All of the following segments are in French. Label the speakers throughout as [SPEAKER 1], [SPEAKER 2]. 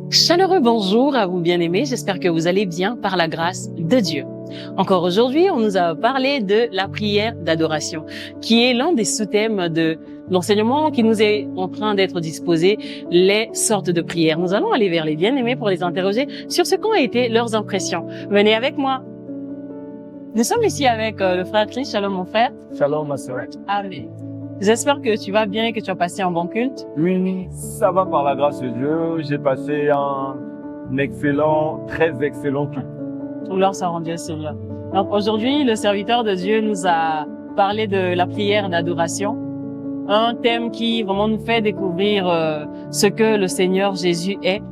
[SPEAKER 1] Chaleureux bonjour à vous bien-aimés, j'espère que vous allez bien par la grâce de Dieu. Encore aujourd'hui, on nous a parlé de la prière d'adoration, qui est l'un des sous-thèmes de l'enseignement qui nous est en train d'être disposé, les sortes de prières. Nous allons aller vers les bien-aimés pour les interroger sur ce qu'ont été leurs impressions. Venez avec moi. Nous sommes ici avec le frère Chris. Shalom mon frère.
[SPEAKER 2] Shalom ma sœur.
[SPEAKER 1] Amen. J'espère que tu vas bien et que tu as passé un bon culte.
[SPEAKER 2] Oui, ça va par la grâce de Dieu. J'ai passé un excellent, très excellent culte.
[SPEAKER 1] Gloire soit rendue au Seigneur. Donc aujourd'hui, le serviteur de Dieu nous a parlé de la prière d'adoration, un thème qui vraiment nous fait découvrir ce que le Seigneur Jésus est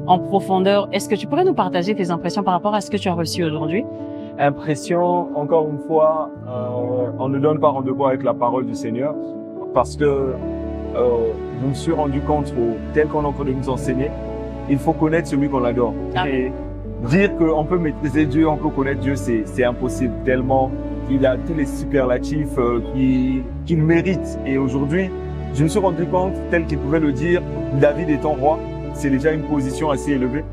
[SPEAKER 1] en profondeur. Est-ce que tu pourrais nous partager tes impressions par rapport à ce que tu as reçu aujourd'hui?
[SPEAKER 2] Impression, encore une fois, on ne donne pas rendez-vous avec la parole du Seigneur parce que je me suis rendu compte, tel qu'on est en train de nous enseigner, il faut connaître celui qu'on adore. Et dire qu'on peut maîtriser Dieu, on peut connaître Dieu, c'est impossible, tellement il a tous les superlatifs qu'il mérite. Et aujourd'hui, je me suis rendu compte, tel qu'il pouvait le dire, David étant roi, c'est déjà une position assez élevée,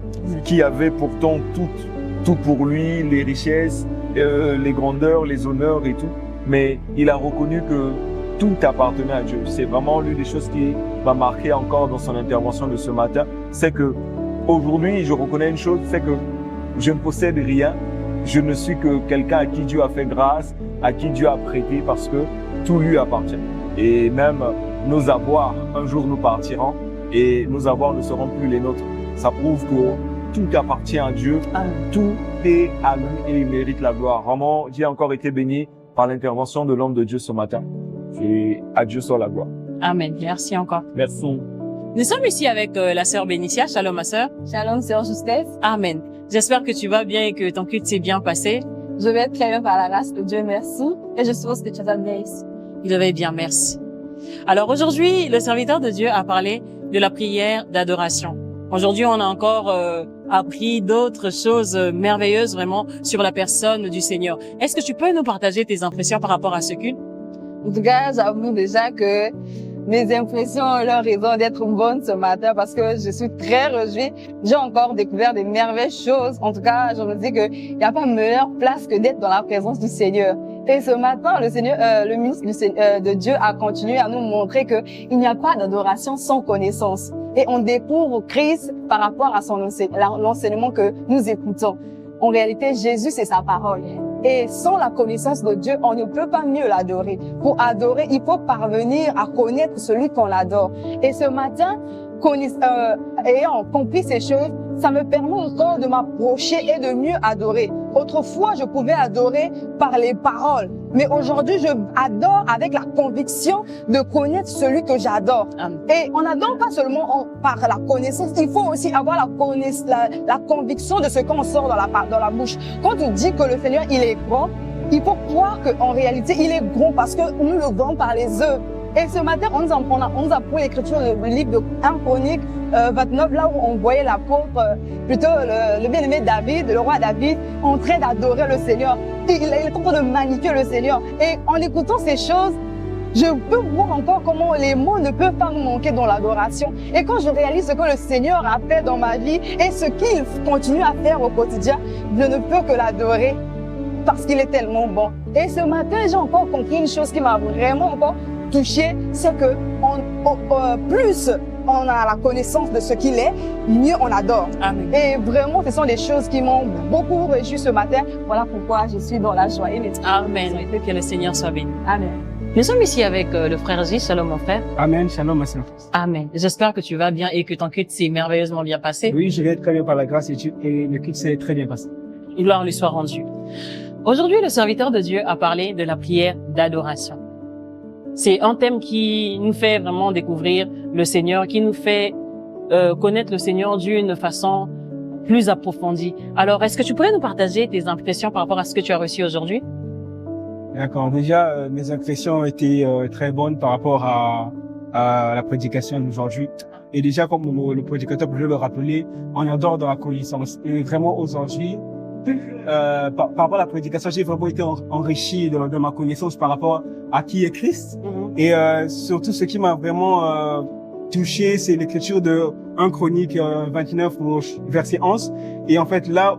[SPEAKER 2] qui avait pourtant tout pour lui, les richesses, les grandeurs, les honneurs et tout. Mais il a reconnu que tout appartenait à Dieu. C'est vraiment l'une des choses qui m'a marqué encore dans son intervention de ce matin. C'est que aujourd'hui, je reconnais une chose, c'est que je ne possède rien. Je ne suis que quelqu'un à qui Dieu a fait grâce, à qui Dieu a prêté parce que tout lui appartient. Et même nos avoirs, un jour nous partirons et nos avoirs ne seront plus les nôtres. Ça prouve que tout appartient à Dieu, tout est à lui et il mérite la gloire. Vraiment, j'ai encore été béni par l'intervention de l'homme de Dieu ce matin. Et à Dieu soit la gloire.
[SPEAKER 1] Amen. Merci encore.
[SPEAKER 2] Merci.
[SPEAKER 1] Nous sommes ici avec la sœur Bénicia. Shalom ma sœur.
[SPEAKER 3] Shalom, sœur Justesse.
[SPEAKER 1] Amen. J'espère que tu vas bien et que ton culte s'est bien passé.
[SPEAKER 3] Je vais très bien par la grâce de Dieu, merci. Et je suppose que tu vas bien ici.
[SPEAKER 1] Il va bien, merci. Alors aujourd'hui, le serviteur de Dieu a parlé de la prière d'adoration. Aujourd'hui, on a encore appris d'autres choses merveilleuses vraiment sur la personne du Seigneur. Est-ce que tu peux nous partager tes impressions par rapport à ce culte?
[SPEAKER 3] En tout cas, j'avoue déjà que mes impressions ont leur raison d'être bonnes ce matin parce que je suis très réjouie. J'ai encore découvert des merveilleuses choses. En tout cas, je me dis qu'il n'y a pas meilleure place que d'être dans la présence du Seigneur. Et ce matin, le ministre de Dieu a continué à nous montrer qu'il n'y a pas d'adoration sans connaissance. Et on découvre Christ par rapport à l'enseignement que nous écoutons. En réalité, Jésus, c'est sa parole. Et sans la connaissance de Dieu, on ne peut pas mieux l'adorer. Pour adorer, il faut parvenir à connaître celui qu'on adore. Et ce matin, ayant compris ces choses, ça me permet encore de m'approcher et de mieux adorer. Autrefois, je pouvais adorer par les paroles. Mais aujourd'hui, je adore avec la conviction de connaître celui que j'adore. Et on n'adore pas seulement par la connaissance, il faut aussi avoir la conviction de ce qu'on sort dans la bouche. Quand tu dis que le Seigneur, il est grand, il faut croire qu'en réalité, il est grand parce que nous le voyons par les œuvres. Et ce matin, on nous a pris l'écriture, le livre de 1 Chronique 29, là où on voyait l'apôtre, plutôt le bien-aimé David, le roi David, en train d'adorer le Seigneur. Il est en train de magnifier le Seigneur. Et en écoutant ces choses, je peux voir encore comment les mots ne peuvent pas nous manquer dans l'adoration. Et quand je réalise ce que le Seigneur a fait dans ma vie et ce qu'il continue à faire au quotidien, je ne peux que l'adorer parce qu'il est tellement bon. Et ce matin, j'ai encore compris une chose qui m'a vraiment encore touché, c'est que plus on a la connaissance de ce qu'il est, mieux on adore.
[SPEAKER 1] Amen.
[SPEAKER 3] Et vraiment, ce sont des choses qui m'ont beaucoup réjoui ce matin. Voilà pourquoi je suis dans la joie et l'esprit.
[SPEAKER 1] Amen. Que le Seigneur soit béni.
[SPEAKER 3] Amen.
[SPEAKER 1] Nous sommes ici avec le frère J. Shalom mon frère.
[SPEAKER 4] Amen, shalom ma sœur.
[SPEAKER 1] Amen. J'espère que tu vas bien et que ton culte s'est merveilleusement bien passé.
[SPEAKER 4] Oui, je vais très bien par la grâce de Dieu et le culte s'est très bien passé.
[SPEAKER 1] Gloire lui soit rendue. Aujourd'hui, le serviteur de Dieu a parlé de la prière d'adoration. C'est un thème qui nous fait vraiment découvrir le Seigneur, qui nous fait connaître le Seigneur d'une façon plus approfondie. Alors, est-ce que tu pourrais nous partager tes impressions par rapport à ce que tu as reçu aujourd'hui?
[SPEAKER 4] D'accord. Déjà, mes impressions ont été très bonnes par rapport à la prédication d'aujourd'hui. Et déjà, comme le prédicateur pouvait le rappeler, on adore dans la connaissance. Et vraiment, aujourd'hui, par rapport à la prédication, j'ai vraiment été enrichi de ma connaissance par rapport à qui est Christ. Et surtout, ce qui m'a vraiment touché, c'est l'écriture de 1 Chronique 29 au verset 11. Et en fait, là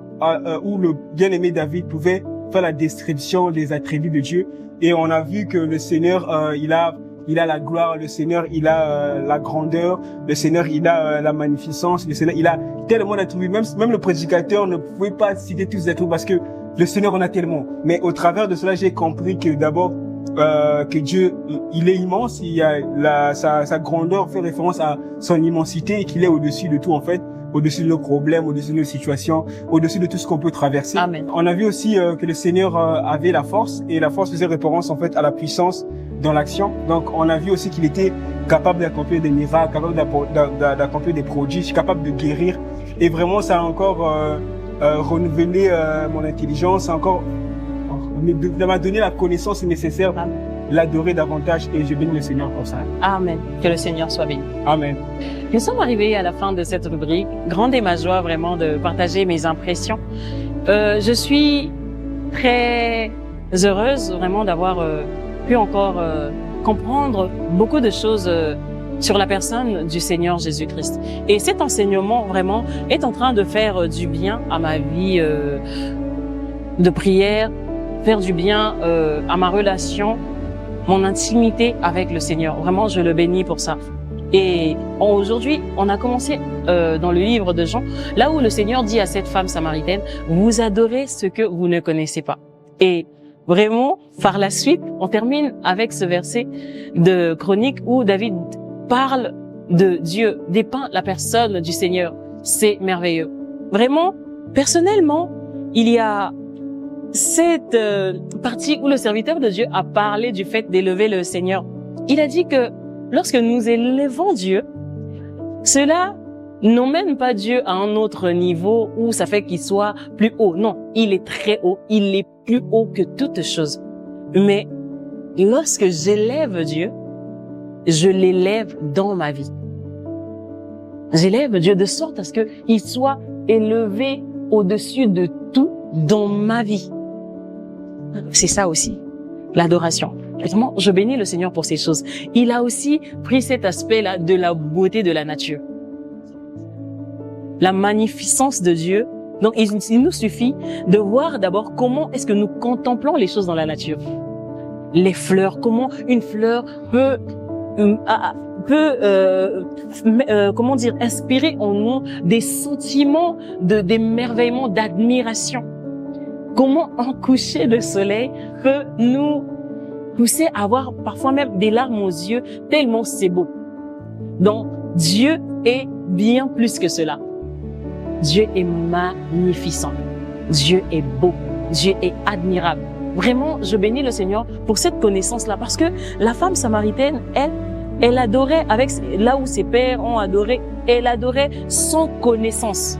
[SPEAKER 4] où le bien-aimé David pouvait faire la description des attributs de Dieu. Et on a vu que le Seigneur, il a la gloire, le Seigneur, il a la grandeur, le Seigneur, il a la magnificence, le Seigneur, il a tellement d'attributs. Même le prédicateur ne pouvait pas citer tous les attributs parce que le Seigneur en a tellement. Mais au travers de cela, j'ai compris que d'abord, que Dieu, il est immense, il y a sa grandeur fait référence à son immensité et qu'il est au-dessus de tout, en fait, au-dessus de nos problèmes, au-dessus de nos situations, au-dessus de tout ce qu'on peut traverser.
[SPEAKER 1] Amen.
[SPEAKER 4] On a vu aussi que le Seigneur avait la force, et la force faisait référence, en fait, à la puissance dans l'action. Donc, on a vu aussi qu'il était capable d'accomplir des miracles, capable d'accomplir des prodiges, capable de guérir. Et vraiment, ça a encore renouvelé mon intelligence, ça m'a donné la connaissance nécessaire pour l'adorer davantage, et je bénis le Seigneur pour ça.
[SPEAKER 1] Amen. Que le Seigneur soit béni.
[SPEAKER 4] Amen.
[SPEAKER 1] Nous sommes arrivés à la fin de cette rubrique. Grande est ma joie vraiment de partager mes impressions. Je suis très heureuse vraiment d'avoir pu encore comprendre beaucoup de choses sur la personne du Seigneur Jésus-Christ. Et cet enseignement vraiment est en train de faire du bien à ma vie de prière, faire du bien à ma relation, mon intimité avec le Seigneur. Vraiment, je le bénis pour ça. Et aujourd'hui, on a commencé dans le livre de Jean, là où le Seigneur dit à cette femme samaritaine, vous adorez ce que vous ne connaissez pas. Et vraiment, par la suite, on termine avec ce verset de Chronique où David parle de Dieu, dépeint la personne du Seigneur. C'est merveilleux. Vraiment, personnellement, il y a cette partie où le serviteur de Dieu a parlé du fait d'élever le Seigneur. Il a dit que lorsque nous élevons Dieu, cela n'emmène pas Dieu à un autre niveau où ça fait qu'il soit plus haut. Non, il est très haut, il est plus haut que toute chose. Mais lorsque j'élève Dieu, je l'élève dans ma vie. J'élève Dieu de sorte à ce qu'il soit élevé au-dessus de tout dans ma vie. C'est ça aussi, l'adoration. Vraiment, je bénis le Seigneur pour ces choses. Il a aussi pris cet aspect-là de la beauté de la nature. La magnificence de Dieu. Donc, il nous suffit de voir d'abord comment est-ce que nous contemplons les choses dans la nature. Les fleurs, comment une fleur peut inspirer en nous des sentiments d'émerveillement, d'admiration. Comment un coucher de soleil peut nous pousser à avoir parfois même des larmes aux yeux, tellement c'est beau. Donc, Dieu est bien plus que cela. Dieu est magnificent. Dieu est beau. Dieu est admirable. Vraiment, je bénis le Seigneur pour cette connaissance-là, parce que la femme samaritaine, elle adorait avec là où ses pères ont adoré, elle adorait sans connaissance.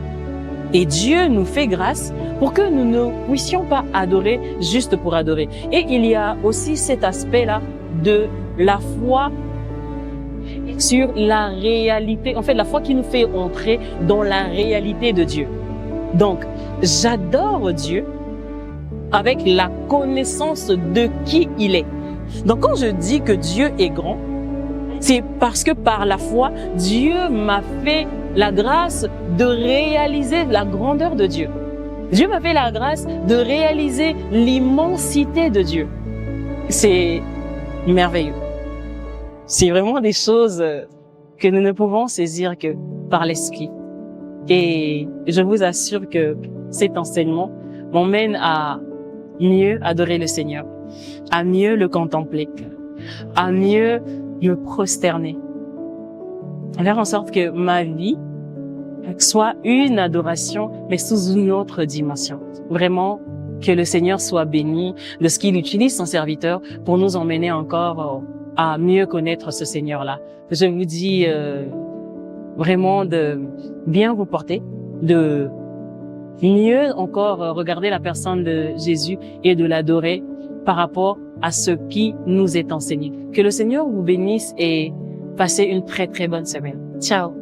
[SPEAKER 1] Et Dieu nous fait grâce pour que nous ne puissions pas adorer juste pour adorer. Et il y a aussi cet aspect-là de la foi sur la réalité, en fait la foi qui nous fait entrer dans la réalité de Dieu. Donc, j'adore Dieu avec la connaissance de qui il est. Donc, quand je dis que Dieu est grand, c'est parce que par la foi, Dieu m'a fait la grâce de réaliser la grandeur de Dieu. Dieu m'a fait la grâce de réaliser l'immensité de Dieu. C'est merveilleux. C'est vraiment des choses que nous ne pouvons saisir que par l'Esprit. Et je vous assure que cet enseignement m'emmène à mieux adorer le Seigneur, à mieux le contempler, à mieux me prosterner. Faire en sorte que ma vie soit une adoration, mais sous une autre dimension. Vraiment, que le Seigneur soit béni de ce qu'il utilise son serviteur pour nous emmener encore à mieux connaître ce Seigneur-là. Je vous dis vraiment de bien vous porter, de mieux encore regarder la personne de Jésus et de l'adorer par rapport à ce qui nous est enseigné. Que le Seigneur vous bénisse et passez une très très bonne semaine. Ciao.